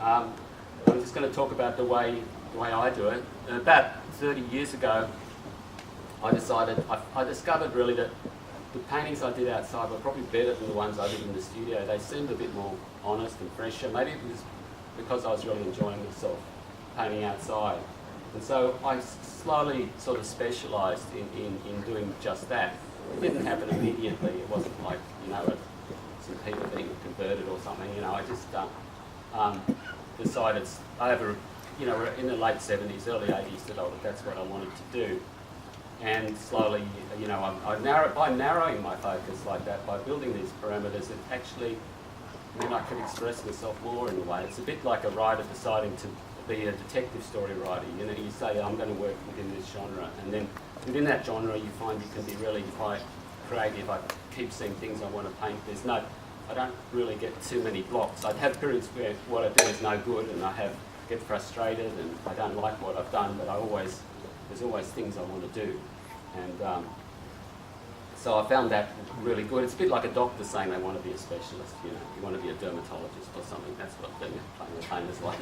I'm just going to talk about the way I do it. About 30 years ago, I discovered really that the paintings I did outside were probably better than the ones I did in the studio. They seemed a bit more honest and fresher. Maybe it was because I was really enjoying myself painting outside. And so I slowly sort of specialised in doing just that. It didn't happen immediately. It wasn't like, some people being converted or something. I just decided over, in the late 70s, early 80s, that's what I wanted to do. And slowly, by narrowing my focus like that, by building these parameters, it actually meant I could express myself more in a way. It's a bit like a writer deciding to be a detective story writer. You say, I'm going to work within this genre, and then within that genre, you find you can be really quite creative. I keep seeing things I want to paint. I don't really get too many blocks. I'd have periods where what I do is no good, and get frustrated, and I don't like what I've done, but there's always things I want to do. And so I found that really good. It's a bit like a doctor saying they want to be a specialist, you want to be a dermatologist or something. That's what being a painter's like.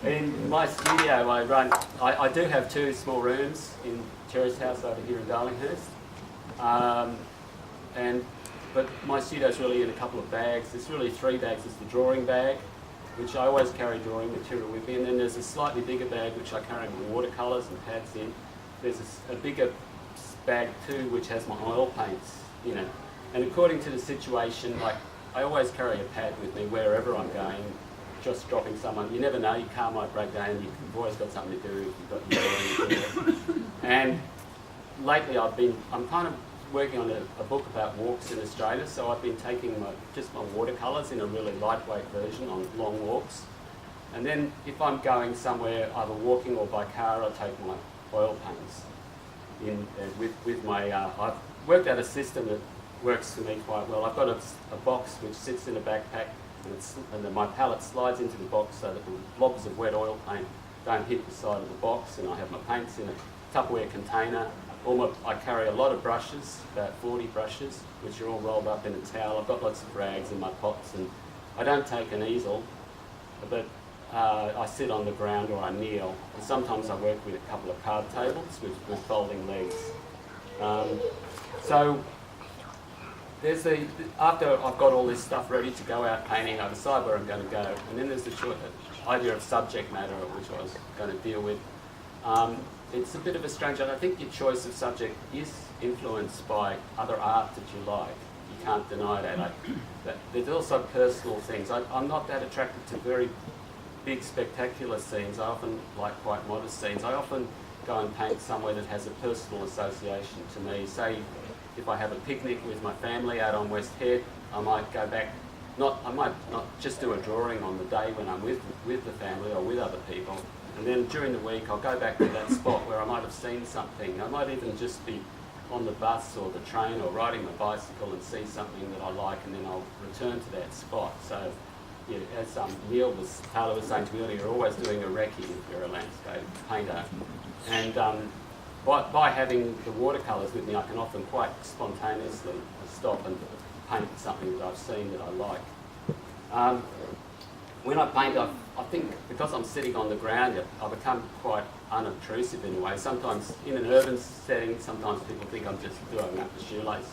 In my studio, I do have two small rooms in Cherry's house over here in Darlinghurst. But my studio's really in a couple of bags. There's really three bags. There's the drawing bag, which I always carry drawing material with me, and then there's a slightly bigger bag which I carry my watercolours and pads in. There's a bigger bag too which has my oil paints in it. And according to the situation, I always carry a pad with me wherever I'm going, just dropping someone. You never know, your car might break down, you've always got something to do if you've got your drawing. And lately I'm kind of working on a book about walks in Australia, so I've been taking just my watercolours in a really lightweight version on long walks. And then if I'm going somewhere, either walking or by car, I take my oil paints with my... I've worked out a system that works for me quite well. I've got a box which sits in a backpack, and then my palette slides into the box so that the blobs of wet oil paint don't hit the side of the box, and I have my paints in a Tupperware container. I carry a lot of brushes, about 40 brushes, which are all rolled up in a towel. I've got lots of rags in my pots, and I don't take an easel, but I sit on the ground or I kneel. And sometimes I work with a couple of card tables with folding legs. So there's after I've got all this stuff ready to go out painting, I decide where I'm going to go. And then there's the idea of subject matter, which I was going to deal with. It's a bit of a strange one. I think your choice of subject is influenced by other art that you like. You can't deny that. There's also personal things. I'm not that attracted to very big, spectacular scenes. I often like quite modest scenes. I often go and paint somewhere that has a personal association to me. Say, if I have a picnic with my family out on West Head, I might go back. I might not just do a drawing on the day when I'm with the family or with other people. And then during the week, I'll go back to that spot where I might have seen something. I might even just be on the bus or the train or riding my bicycle and see something that I like, and then I'll return to that spot. So, yeah, as Taylor was saying to me earlier, you're always doing a recce if you're a landscape painter. And by having the watercolours with me, I can often quite spontaneously stop and paint something that I've seen that I like. When I paint, I think because I'm sitting on the ground, I become quite unobtrusive in a way. Sometimes in an urban setting, sometimes people think I'm just doing up the shoelace.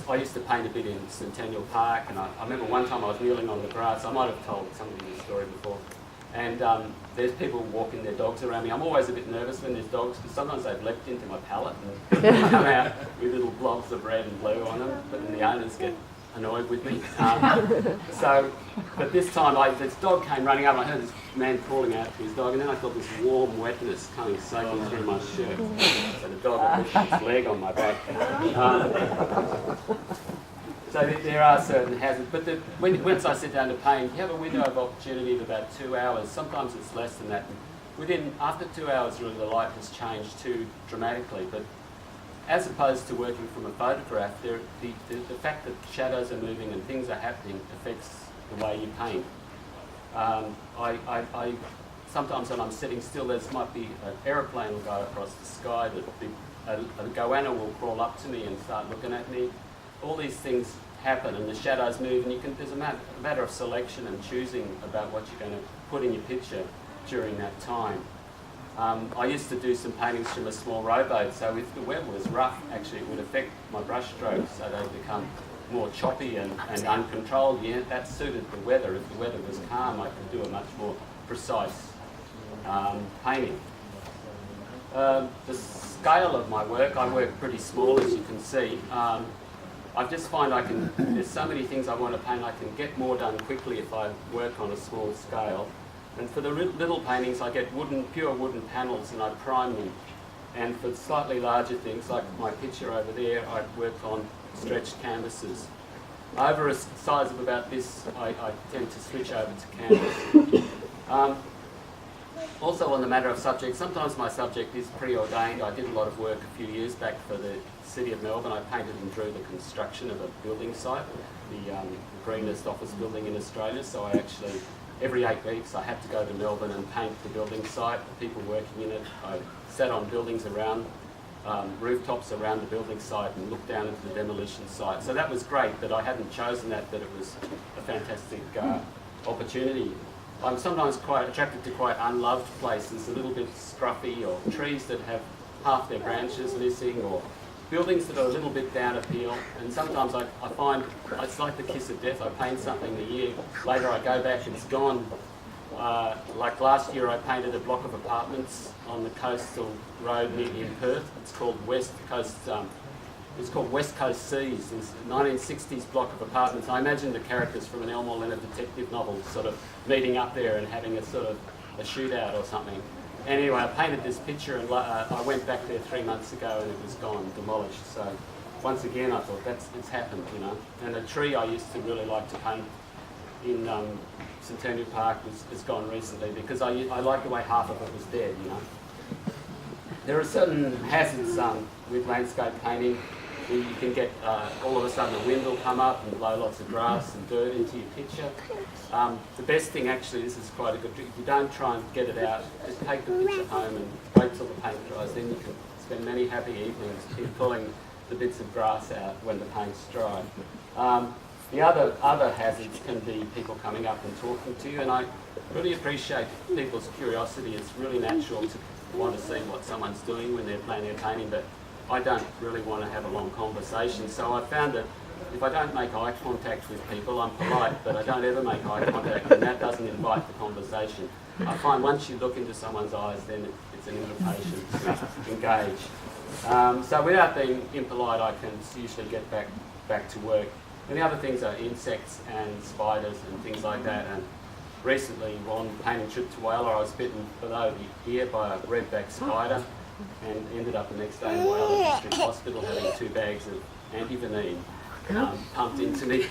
I used to paint a bit in Centennial Park, and I remember one time I was kneeling on the grass. I might have told somebody this story before. And there's people walking their dogs around me. I'm always a bit nervous when there's dogs, because sometimes they've leapt into my palette and come out with little blobs of red and blue on them, but then the owners get annoyed with me. But this time this dog came running up, and I heard this man calling out to his dog, and then I felt this warm wetness coming soaking through my shirt. So the dog had pushed its leg on my back. So there are certain hazards, but once I sit down to paint, you have a window of opportunity of about 2 hours. Sometimes it's less than that. After 2 hours, really the light has changed too dramatically. But as opposed to working from a photograph, the fact that shadows are moving and things are happening affects the way you paint. Sometimes when I'm sitting still, there might be an aeroplane will go across the sky, a goanna will crawl up to me and start looking at me. All these things happen and the shadows move, and there's a matter of selection and choosing about what you're going to put in your picture during that time. I used to do some paintings from a small rowboat, so if the weather was rough, actually it would affect my brush strokes, so they become more choppy and uncontrolled. Yeah, that suited the weather. If the weather was calm, I could do a much more precise painting. The scale of my work, I work pretty small, as you can see. I just find there's so many things I want to paint, I can get more done quickly if I work on a small scale. And for the little paintings, I get pure wooden panels and I prime them. And for slightly larger things, like my picture over there, I work on stretched canvases. Over a size of about this, I tend to switch over to canvas. Also on the matter of subject, sometimes my subject is preordained. I did a lot of work a few years back for the City of Melbourne. I painted and drew the construction of a building site, the greenest office building in Australia. So I actually, every 8 weeks, I had to go to Melbourne and paint the building site, the people working in it. I sat on buildings around, rooftops around the building site and looked down into the demolition site. So that was great that I hadn't chosen that it was a fantastic opportunity. I'm sometimes quite attracted to quite unloved places, a little bit scruffy, or trees that have half their branches missing, or buildings that are a little bit down appeal. And sometimes I find it's like the kiss of death. I paint something a year later, I go back, it's gone. Like last year, I painted a block of apartments on the coastal road in Perth. It's called West Coast. It's called West Coast Seas. It's a 1960s block of apartments. I imagine the characters from an Elmore Leonard detective novel sort of meeting up there and having a sort of a shootout or something. Anyway, I painted this picture and I went back there 3 months ago and it was gone, demolished. So once again, I thought it's happened, you know. And a tree I used to really like to paint in Centennial Park is gone recently because I like the way half of it was dead, you know. There are certain hazards with landscape painting. You can get, all of a sudden the wind will come up and blow lots of grass and dirt into your picture. The best thing actually, this is quite a good trick, if you don't try and get it out, just take the picture home and wait till the paint dries, then you can spend many happy evenings pulling the bits of grass out when the paint's dry. The other hazards can be people coming up and talking to you, and I really appreciate people's curiosity. It's really natural to want to see what someone's doing when they're playing their painting, but I don't really want to have a long conversation. So I found that if I don't make eye contact with people, I'm polite, but I don't ever make eye contact, and that doesn't invite the conversation. I find once you look into someone's eyes, then it's an invitation to engage. So without being impolite, I can usually get back to work. And the other things are insects and spiders and things like that. And recently, on a painting trip to Whyalla, I was bitten below the ear by a redback spider and ended up the next day in Whyalla District Hospital having 2 bags of antivenin pumped into me.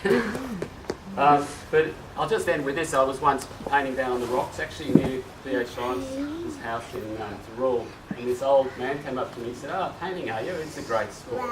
But I'll just end with this. I was once painting down on the rocks, actually near B.H. Lawrence's house in Tirol, and this old man came up to me and said, "Oh, painting, are you? It's a great sport."